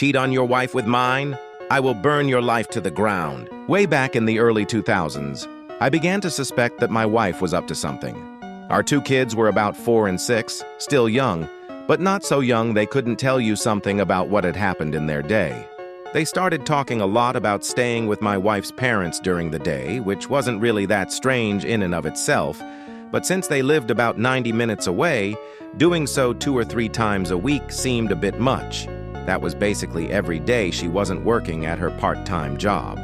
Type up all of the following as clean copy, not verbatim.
cheat on your wife with mine, I will burn your life to the ground. Way back in the early 2000s, I began to suspect that my wife was up to something. Our two kids were about 4 and 6, still young, but not so young they couldn't tell you something about what had happened in their day. They started talking a lot about staying with my wife's parents during the day, which wasn't really that strange in and of itself, but since they lived about 90 minutes away, doing so 2 or 3 times a week seemed a bit much. That was basically every day she wasn't working at her part-time job.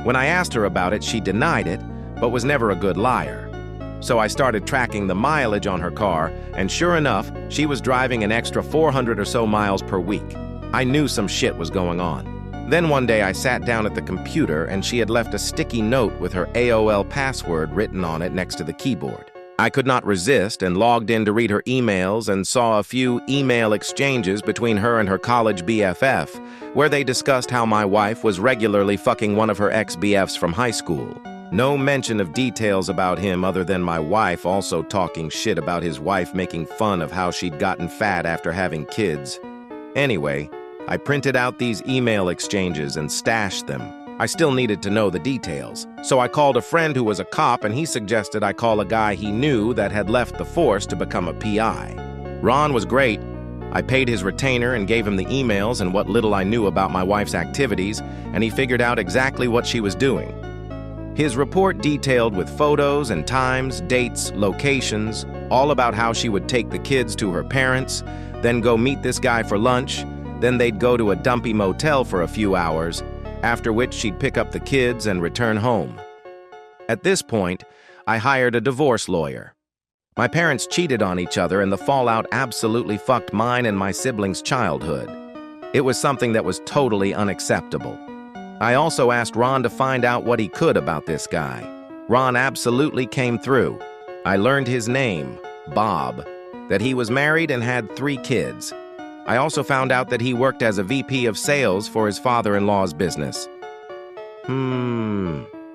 When I asked her about it, she denied it, but was never a good liar. So I started tracking the mileage on her car, and sure enough, she was driving an extra 400 or so miles per week. I knew some shit was going on. Then one day I sat down at the computer and she had left a sticky note with her AOL password written on it next to the keyboard. I could not resist and logged in to read her emails and saw a few email exchanges between her and her college BFF, where they discussed how my wife was regularly fucking one of her ex-BFs from high school. No mention of details about him other than my wife also talking shit about his wife making fun of how she'd gotten fat after having kids. Anyway, I printed out these email exchanges and stashed them. I still needed to know the details, so I called a friend who was a cop and he suggested I call a guy he knew that had left the force to become a PI. Ron was great. I paid his retainer and gave him the emails and what little I knew about my wife's activities, and he figured out exactly what she was doing. His report detailed with photos and times, dates, locations, all about how she would take the kids to her parents, then go meet this guy for lunch, then they'd go to a dumpy motel for a few hours, after which she'd pick up the kids and return home. At this point, I hired a divorce lawyer. My parents cheated on each other and the fallout absolutely fucked mine and my siblings' childhood. It was something that was totally unacceptable. I also asked Ron to find out what he could about this guy. Ron absolutely came through. I learned his name, Bob, that he was married and had 3 kids. I also found out that he worked as a VP of sales for his father-in-law's business.